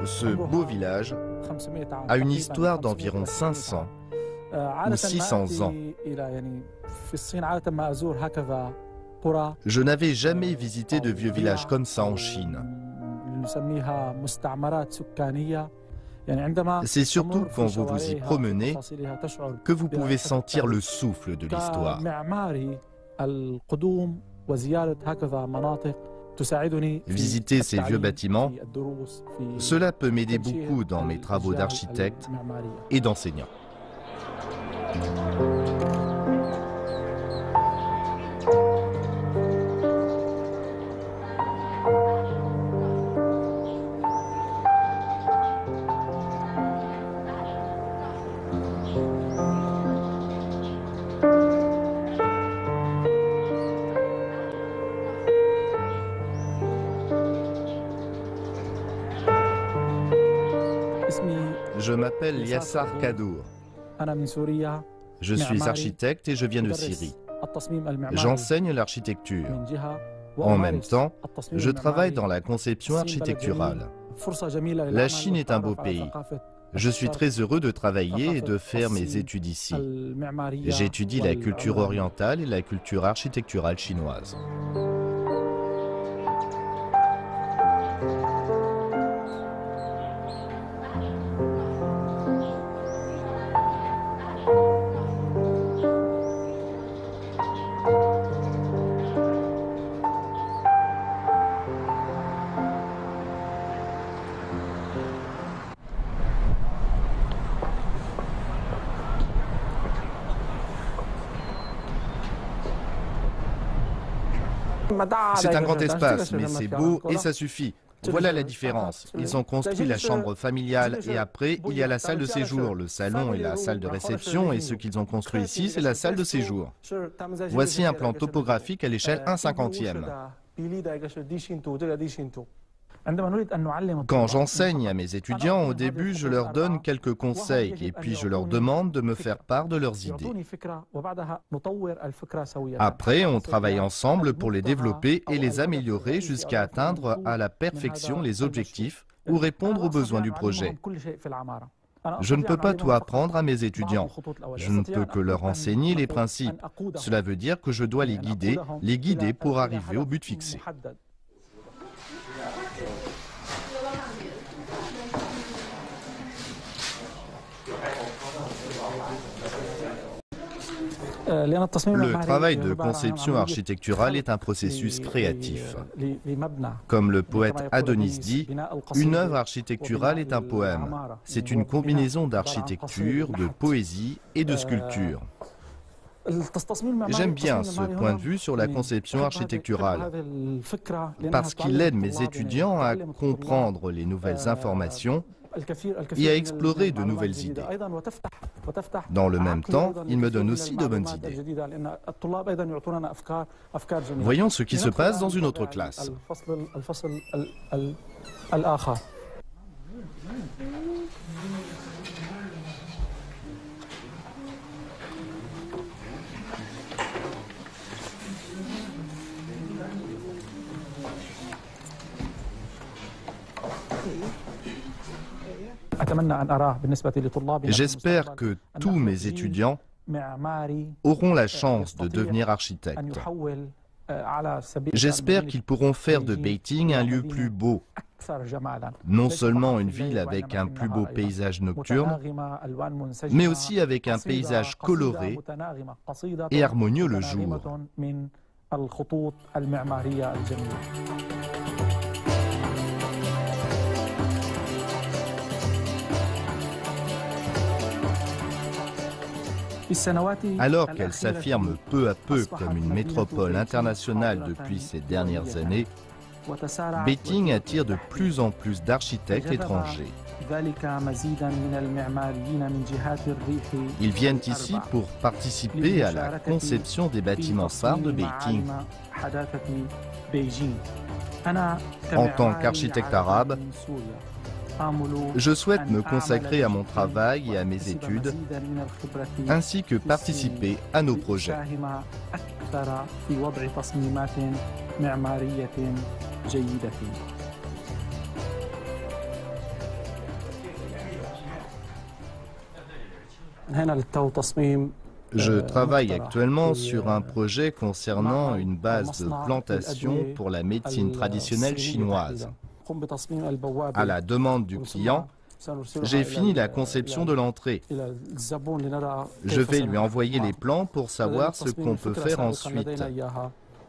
Ce beau village a une histoire d'environ 500 ou 600 ans. Je n'avais jamais visité de vieux village comme ça en Chine. C'est surtout quand vous vous y promenez que vous pouvez sentir le souffle de l'histoire. Visiter ces vieux bâtiments, cela peut m'aider beaucoup dans mes travaux d'architecte et d'enseignant. Je m'appelle Yassar Kadour. Je suis architecte et je viens de Syrie. J'enseigne l'architecture. En même temps, je travaille dans la conception architecturale. La Chine est un beau pays. Je suis très heureux de travailler et de faire mes études ici. J'étudie la culture orientale et la culture architecturale chinoise. C'est un grand espace, mais c'est beau et ça suffit. Voilà la différence. Ils ont construit la chambre familiale et après, il y a la salle de séjour. Le salon et la salle de réception et ce qu'ils ont construit ici, c'est la salle de séjour. Voici un plan topographique à l'échelle 1/50e. Quand j'enseigne à mes étudiants, au début, je leur donne quelques conseils et puis je leur demande de me faire part de leurs idées. Après, on travaille ensemble pour les développer et les améliorer jusqu'à atteindre à la perfection les objectifs ou répondre aux besoins du projet. Je ne peux pas tout apprendre à mes étudiants. Je ne peux que leur enseigner les principes. Cela veut dire que je dois les guider pour arriver au but fixé. Le travail de conception architecturale est un processus créatif. Comme le poète Adonis dit, une œuvre architecturale est un poème. C'est une combinaison d'architecture, de poésie et de sculpture. J'aime bien ce point de vue sur la conception architecturale, parce qu'il aide mes étudiants à comprendre les nouvelles informations et à explorer de nouvelles idées. Dans le même temps, il me donne aussi de bonnes idées. Voyons ce qui se passe dans une autre classe. J'espère que tous mes étudiants auront la chance de devenir architectes. J'espère qu'ils pourront faire de Beijing un lieu plus beau, non seulement une ville avec un plus beau paysage nocturne, mais aussi avec un paysage coloré et harmonieux le jour. Alors qu'elle s'affirme peu à peu comme une métropole internationale depuis ces dernières années, Beijing attire de plus en plus d'architectes étrangers. Ils viennent ici pour participer à la conception des bâtiments phares de Beijing. En tant qu'architecte arabe, je souhaite me consacrer à mon travail et à mes études, ainsi que participer à nos projets. Je travaille actuellement sur un projet concernant une base de plantation pour la médecine traditionnelle chinoise. À la demande du client, j'ai fini la conception de l'entrée. Je vais lui envoyer les plans pour savoir ce qu'on peut faire ensuite.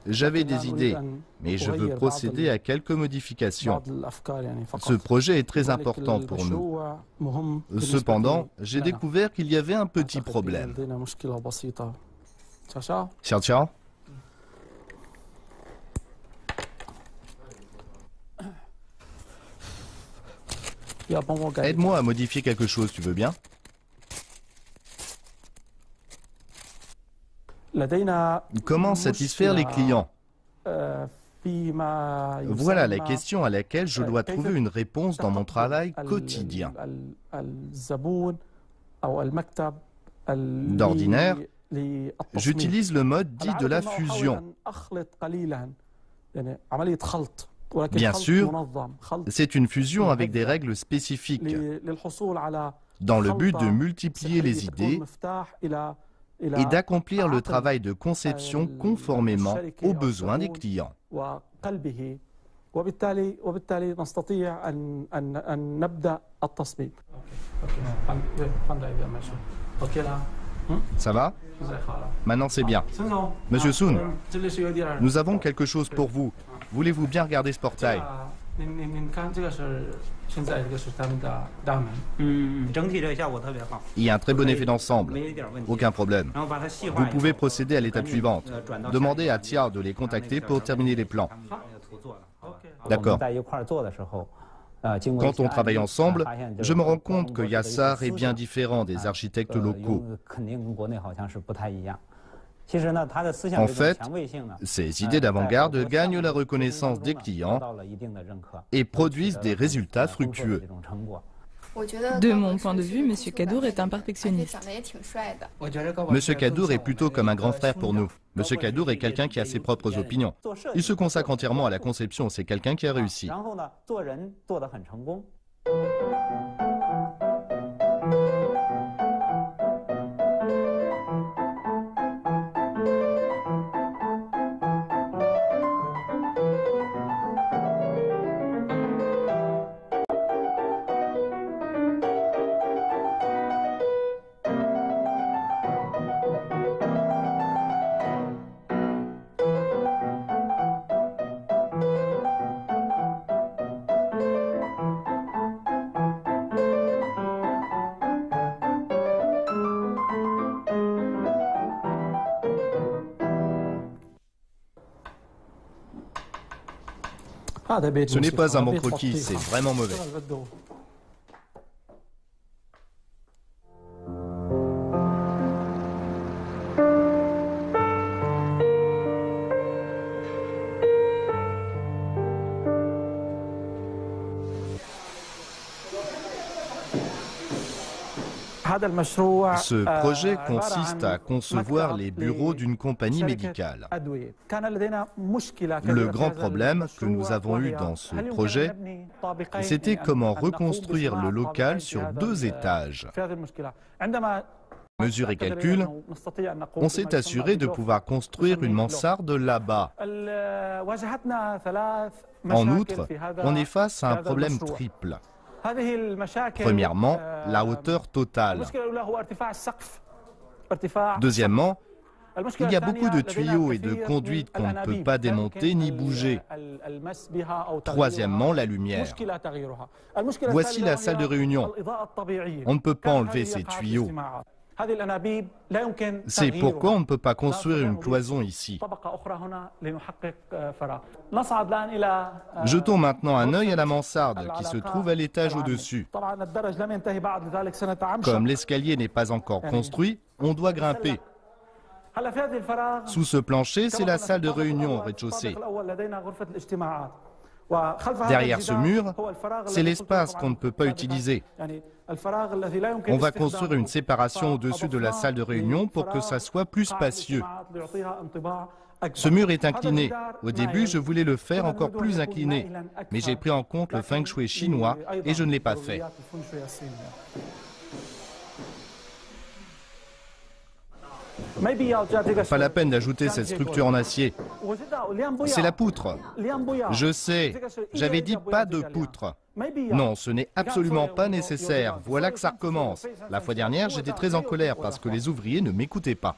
J'avais des idées, mais je veux procéder à quelques modifications. Ce projet est très important pour nous. Cependant, j'ai découvert qu'il y avait un petit problème. Xiao Xiao? Aide-moi à modifier quelque chose, tu veux bien? Comment satisfaire les clients? Voilà la question à laquelle je dois trouver une réponse dans mon travail quotidien. D'ordinaire, j'utilise le mode dit de la fusion. Bien sûr, c'est une fusion avec des règles spécifiques, dans le but de multiplier les idées et d'accomplir le travail de conception conformément aux besoins des clients. Ça va? Maintenant c'est bien. Monsieur Sun, nous avons quelque chose pour vous. Voulez-vous bien regarder ce portail? Il y a un très bon effet d'ensemble. Aucun problème. Vous pouvez procéder à l'étape suivante. Demandez à Tia de les contacter pour terminer les plans. D'accord. Quand on travaille ensemble, je me rends compte que Yassar est bien différent des architectes locaux. En fait, ces idées d'avant-garde gagnent la reconnaissance des clients et produisent des résultats fructueux. De mon point de vue, M. Kadour est un perfectionniste. M. Kadour est plutôt comme un grand frère pour nous. M. Kadour est quelqu'un qui a ses propres opinions. Il se consacre entièrement à la conception, c'est quelqu'un qui a réussi. Ce n'est pas un bon croquis, c'est vraiment mauvais. Ce projet consiste à concevoir les bureaux d'une compagnie médicale. Le grand problème que nous avons eu dans ce projet, c'était comment reconstruire le local sur 2 étages. Mesure et calcul, on s'est assuré de pouvoir construire une mansarde là-bas. En outre, on est face à un problème triple. Premièrement, la hauteur totale. Deuxièmement, il y a beaucoup de tuyaux et de conduites qu'on ne peut pas démonter ni bouger. Troisièmement, la lumière. Voici la salle de réunion. On ne peut pas enlever ces tuyaux. C'est pourquoi on ne peut pas construire une cloison ici. Jetons maintenant un œil à la mansarde qui se trouve à l'étage au-dessus. Comme l'escalier n'est pas encore construit, on doit grimper. Sous ce plancher, c'est la salle de réunion au rez-de-chaussée. Derrière ce mur, c'est l'espace qu'on ne peut pas utiliser. On va construire une séparation au-dessus de la salle de réunion pour que ça soit plus spacieux. Ce mur est incliné. Au début, je voulais le faire encore plus incliné, mais j'ai pris en compte le feng shui chinois et je ne l'ai pas fait. Pas la peine d'ajouter cette structure en acier. C'est la poutre. Je sais, j'avais dit pas de poutre. Non, ce n'est absolument pas nécessaire. Voilà que ça recommence. La fois dernière, j'étais très en colère parce que les ouvriers ne m'écoutaient pas.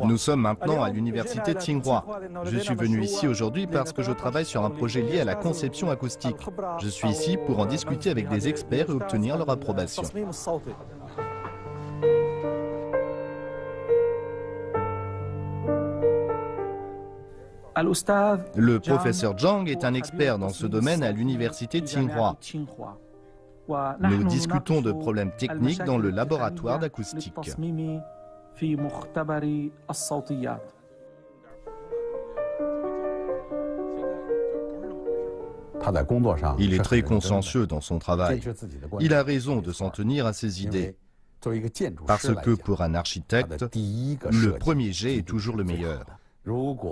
Nous sommes maintenant à l'université Tsinghua. Je suis venu ici aujourd'hui parce que je travaille sur un projet lié à la conception acoustique. Je suis ici pour en discuter avec des experts et obtenir leur approbation. Le professeur Zhang est un expert dans ce domaine à l'université Tsinghua. Nous discutons de problèmes techniques dans le laboratoire d'acoustique. Il est très consciencieux dans son travail. Il a raison de s'en tenir à ses idées. Parce que pour un architecte, le premier jet est toujours le meilleur.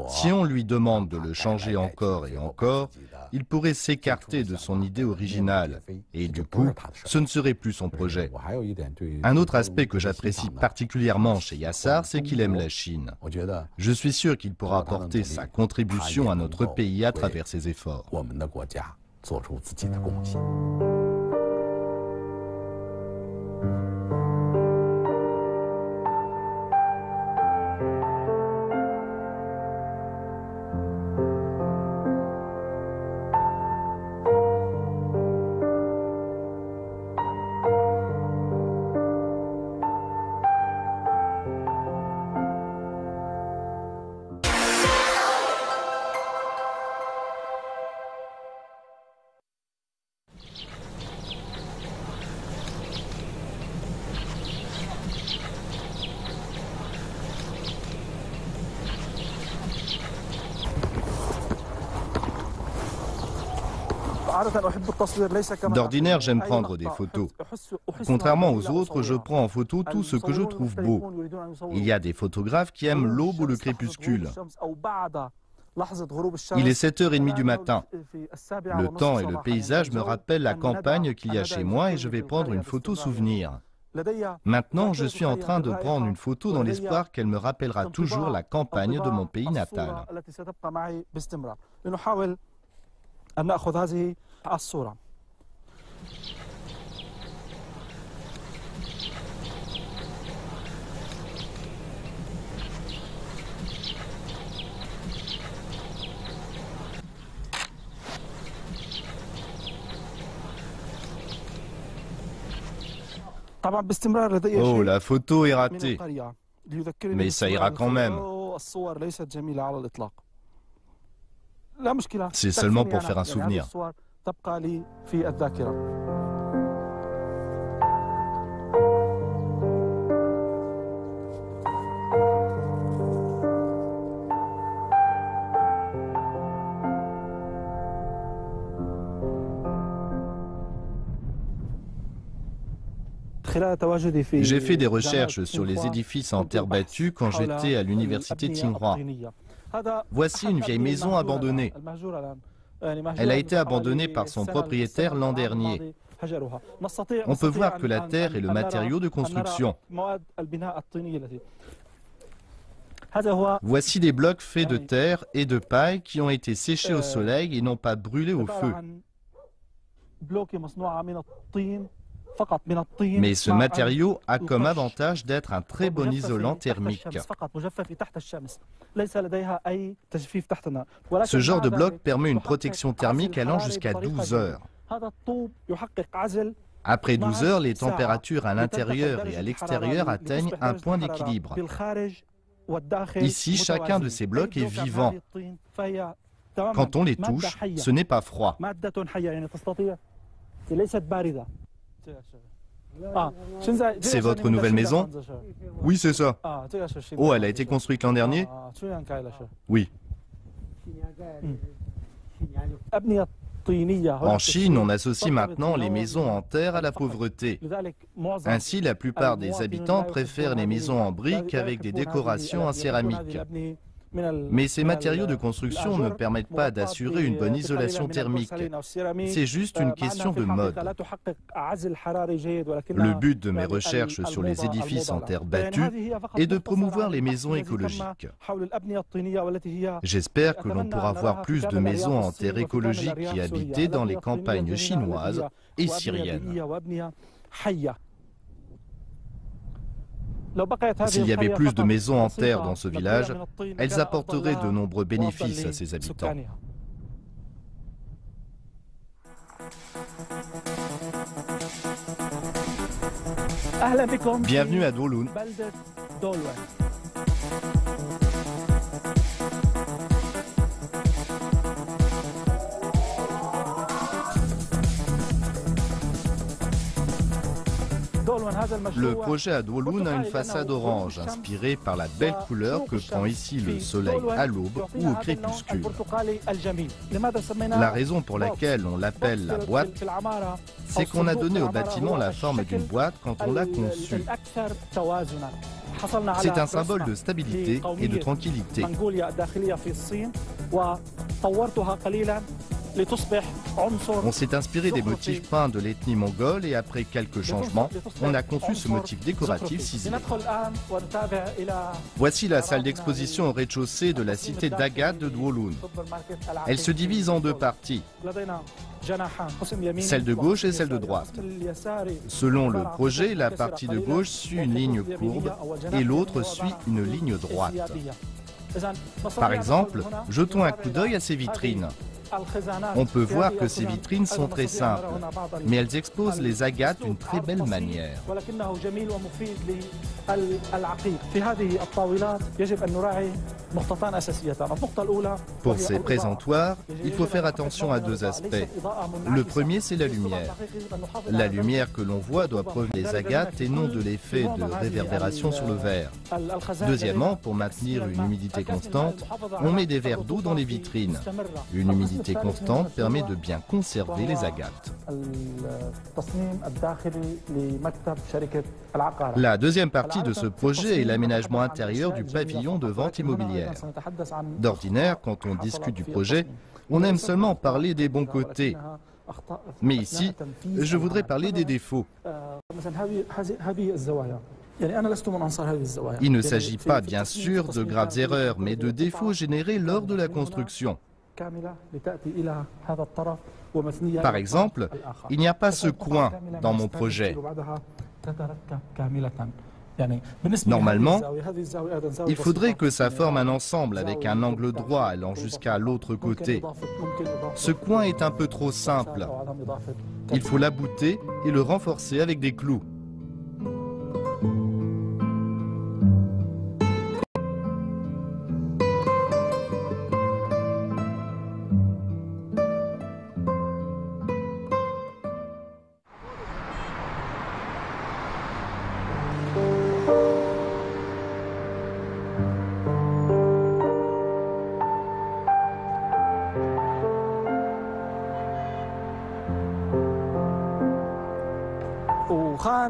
Si on lui demande de le changer encore et encore, il pourrait s'écarter de son idée originale et du coup, ce ne serait plus son projet. Un autre aspect que j'apprécie particulièrement chez Yassar, c'est qu'il aime la Chine. Je suis sûr qu'il pourra apporter sa contribution à notre pays à travers ses efforts. D'ordinaire, j'aime prendre des photos. Contrairement aux autres, je prends en photo tout ce que je trouve beau. Il y a des photographes qui aiment l'aube ou le crépuscule. Il est 7h30 du matin. Le temps et le paysage me rappellent la campagne qu'il y a chez moi et je vais prendre une photo souvenir. Maintenant, je suis en train de prendre une photo dans l'espoir qu'elle me rappellera toujours la campagne de mon pays natal. Oh, la photo est ratée. Mais ça ira quand même. C'est seulement pour faire un souvenir. J'ai fait des recherches sur les édifices en terre battue quand j'étais à l'université Tsinghua. Voici une vieille maison abandonnée. Elle a été abandonnée par son propriétaire l'an dernier. On peut voir que la terre est le matériau de construction. Voici des blocs faits de terre et de paille qui ont été séchés au soleil et n'ont pas brûlé au feu. Mais ce matériau a comme avantage d'être un très bon isolant thermique. Ce genre de bloc permet une protection thermique allant jusqu'à 12 heures. Après 12 heures, les températures à l'intérieur et à l'extérieur atteignent un point d'équilibre. Ici, chacun de ces blocs est vivant. Quand on les touche, ce n'est pas froid. C'est votre nouvelle maison? Oui, c'est ça. Oh, elle a été construite l'an dernier? Oui. En Chine, on associe maintenant les maisons en terre à la pauvreté. Ainsi, la plupart des habitants préfèrent les maisons en briques avec des décorations en céramique. Mais ces matériaux de construction ne permettent pas d'assurer une bonne isolation thermique. C'est juste une question de mode. Le but de mes recherches sur les édifices en terre battue est de promouvoir les maisons écologiques. J'espère que l'on pourra voir plus de maisons en terre écologique y habiter dans les campagnes chinoises et syriennes. S'il y avait plus de maisons en terre dans ce village, elles apporteraient de nombreux bénéfices à ses habitants. Bienvenue à Dowloon. Le projet à Dowloon a une façade orange, inspirée par la belle couleur que prend ici le soleil à l'aube ou au crépuscule. La raison pour laquelle on l'appelle la boîte, c'est qu'on a donné au bâtiment la forme d'une boîte quand on l'a conçu. C'est un symbole de stabilité et de tranquillité. On s'est inspiré des motifs peints de l'ethnie mongole et après quelques changements, on a conçu ce motif décoratif ciselé. Voici la salle d'exposition au rez-de-chaussée de la cité d'Agathe de Dowloon. Elle se divise en deux parties, celle de gauche et celle de droite. Selon le projet, la partie de gauche suit une ligne courbe et l'autre suit une ligne droite. Par exemple, jetons un coup d'œil à ces vitrines. On peut voir que ces vitrines sont très simples, mais elles exposent les agates d'une très belle manière. Pour ces présentoirs, il faut faire attention à deux aspects. Le premier, c'est la lumière. La lumière que l'on voit doit provenir des agates et non de l'effet de réverbération sur le verre. Deuxièmement, pour maintenir une humidité constante, on met des verres d'eau dans les vitrines. Une humidité constante permet de bien conserver les agates. La deuxième partie de ce projet est l'aménagement intérieur du pavillon de vente immobilière. D'ordinaire, quand on discute du projet, on aime seulement parler des bons côtés. Mais ici, je voudrais parler des défauts. Il ne s'agit pas, bien sûr, de graves erreurs, mais de défauts générés lors de la construction. Par exemple, il n'y a pas ce coin dans mon projet. Normalement, il faudrait que ça forme un ensemble avec un angle droit allant jusqu'à l'autre côté. Ce coin est un peu trop simple. Il faut l'abouter et le renforcer avec des clous.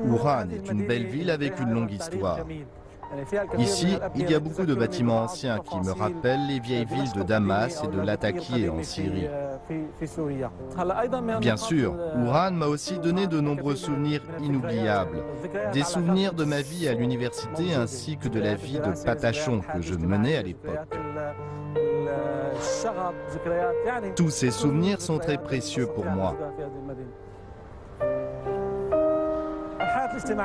Wuhan est une belle ville avec une longue histoire. Ici, il y a beaucoup de bâtiments anciens qui me rappellent les vieilles villes de Damas et de Latakia en Syrie. Bien sûr, Wuhan m'a aussi donné de nombreux souvenirs inoubliables. Des souvenirs de ma vie à l'université ainsi que de la vie de patachon que je menais à l'époque. Tous ces souvenirs sont très précieux pour moi.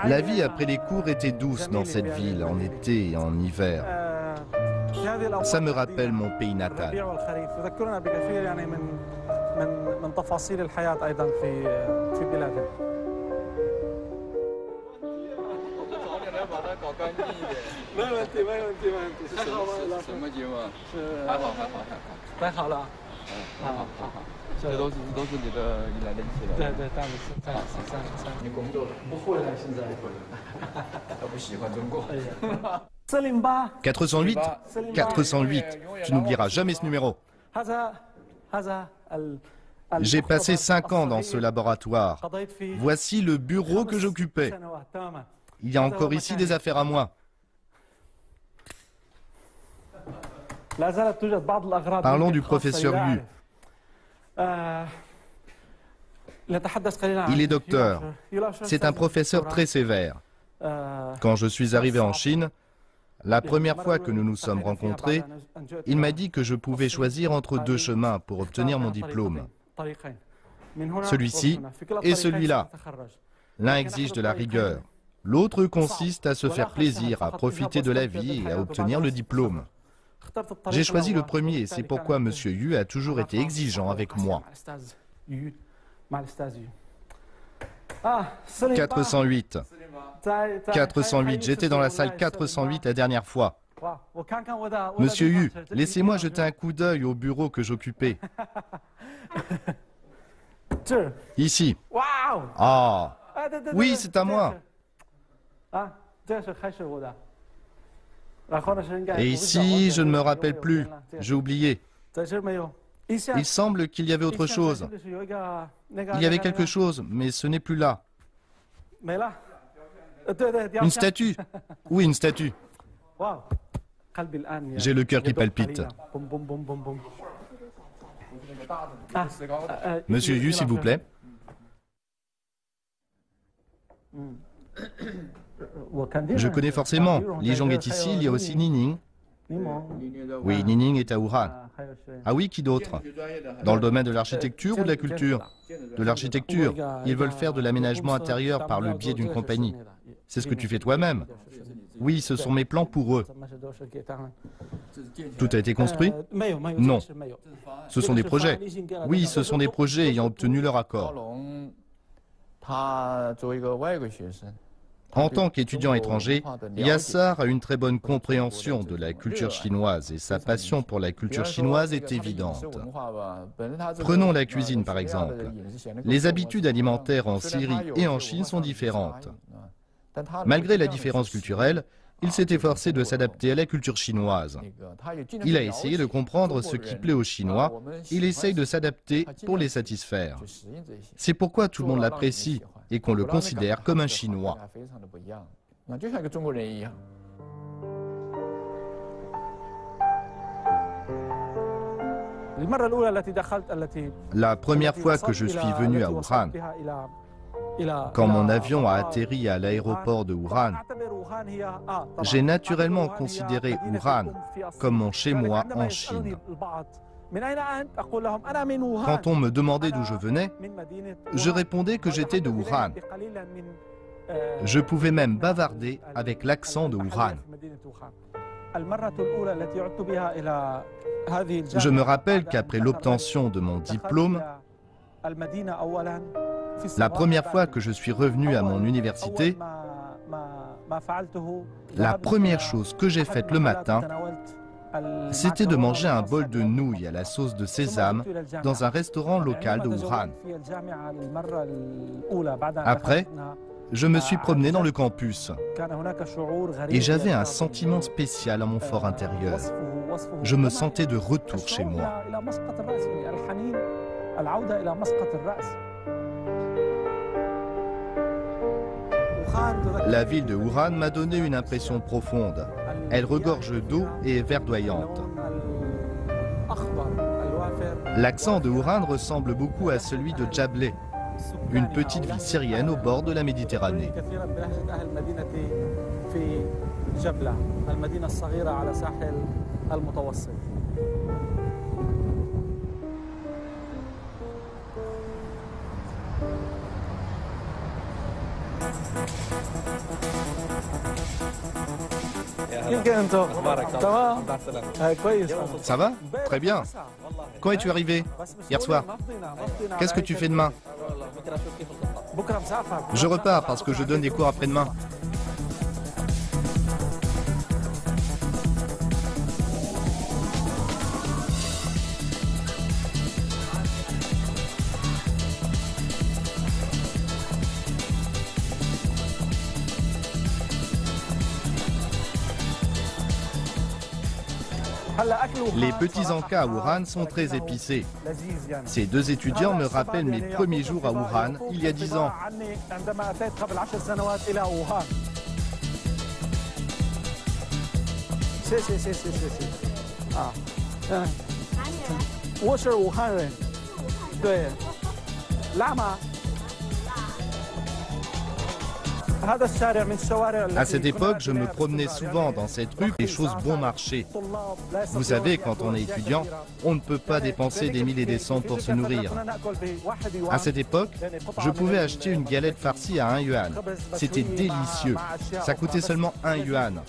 La vie après les cours était douce dans cette ville, en été et en hiver. Ça me rappelle mon pays natal. « 408, 408, tu n'oublieras jamais ce numéro. » J'ai passé 5 ans dans ce laboratoire. Voici le bureau que j'occupais. Il y a encore ici des affaires à moi. Parlons du professeur Yu. Il est docteur. C'est un professeur très sévère. Quand je suis arrivé en Chine, la première fois que nous nous sommes rencontrés, il m'a dit que je pouvais choisir entre 2 chemins pour obtenir mon diplôme. Celui-ci et celui-là. L'un exige de la rigueur. L'autre consiste à se faire plaisir, à profiter de la vie et à obtenir le diplôme. J'ai choisi le premier et c'est pourquoi M. Yu a toujours été exigeant avec moi. 408. 408, j'étais dans la salle 408 la dernière fois. Monsieur Yu, laissez-moi jeter un coup d'œil au bureau que j'occupais. Ici. Ah, oui, c'est à moi. Et ici, je ne me rappelle plus. J'ai oublié. Il semble qu'il y avait autre chose. Il y avait quelque chose, mais ce n'est plus là. Une statue. Oui, une statue. J'ai le cœur qui palpite. Monsieur Yu, s'il vous plaît. Je connais forcément. Li Zhong est ici, il y a aussi Nining. Oui, Nining est à Wuhan. Ah oui, qui d'autre? Dans le domaine de l'architecture ou de la culture? De l'architecture. Ils veulent faire de l'aménagement intérieur par le biais d'une compagnie. C'est ce que tu fais toi-même. Oui, ce sont mes plans pour eux. Tout a été construit? Non. Ce sont des projets. Oui, ce sont des projets ayant obtenu leur accord. En tant qu'étudiant étranger, Yassar a une très bonne compréhension de la culture chinoise et sa passion pour la culture chinoise est évidente. Prenons la cuisine par exemple. Les habitudes alimentaires en Syrie et en Chine sont différentes. Malgré la différence culturelle, il s'est efforcé de s'adapter à la culture chinoise. Il a essayé de comprendre ce qui plaît aux Chinois. Il essaye de s'adapter pour les satisfaire. C'est pourquoi tout le monde l'apprécie et qu'on le considère comme un Chinois. La première fois que je suis venu à Wuhan, quand mon avion a atterri à l'aéroport de Wuhan, j'ai naturellement considéré Wuhan comme mon chez-moi en Chine. Quand on me demandait d'où je venais, je répondais que j'étais de Wuhan. Je pouvais même bavarder avec l'accent de Wuhan. Je me rappelle qu'après l'obtention de mon diplôme, la première fois que je suis revenu à mon université, la première chose que j'ai faite le matin, c'était de manger un bol de nouilles à la sauce de sésame dans un restaurant local de Wuhan. Après, je me suis promené dans le campus et j'avais un sentiment spécial à mon fort intérieur. Je me sentais de retour chez moi. La ville de Wuhan m'a donné une impression profonde. Elle regorge d'eau et est verdoyante. L'accent de Wuhan ressemble beaucoup à celui de Jableh, une petite ville syrienne au bord de la Méditerranée. Ça va? Très bien. Quand es-tu arrivé? Hier soir. Qu'est-ce que tu fais demain? Je repars parce que je donne des cours après-demain. Les petits encas à Wuhan sont très épicés. Ces deux étudiants me rappellent mes premiers jours à Wuhan, il y a 10 ans. À cette époque, je me promenais souvent dans cette rue, les choses bon marché. Vous savez, quand on est étudiant, on ne peut pas dépenser des milliers et des cents pour se nourrir. À cette époque, je pouvais acheter une galette farcie à 1 yuan. C'était délicieux. Ça coûtait seulement 1 yuan.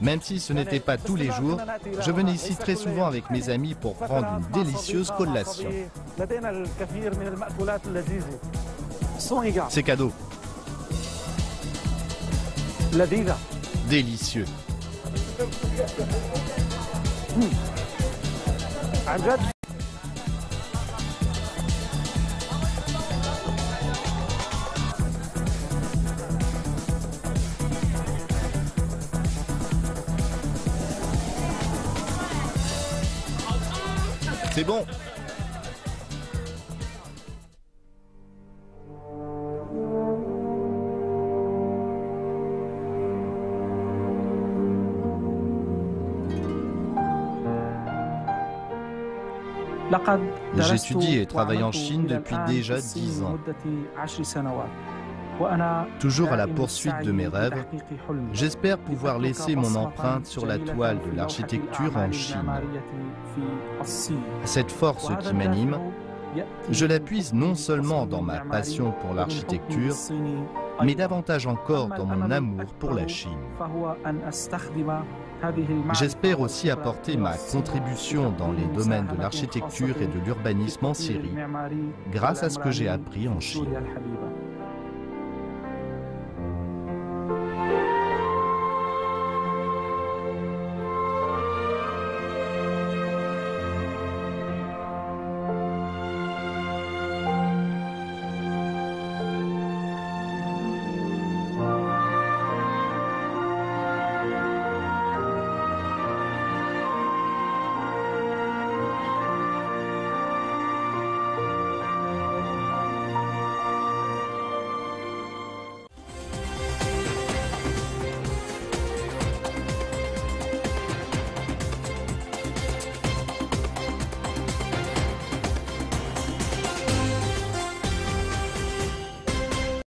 Même si ce n'était pas tous les jours, je venais ici très souvent avec mes amis pour prendre une délicieuse collation. C'est cadeau. Délicieux. C'est bon. J'étudie et travaille en Chine depuis déjà 10 ans. Toujours à la poursuite de mes rêves, j'espère pouvoir laisser mon empreinte sur la toile de l'architecture en Chine. Cette force qui m'anime, je la puise non seulement dans ma passion pour l'architecture, mais davantage encore dans mon amour pour la Chine. J'espère aussi apporter ma contribution dans les domaines de l'architecture et de l'urbanisme en Syrie, grâce à ce que j'ai appris en Chine.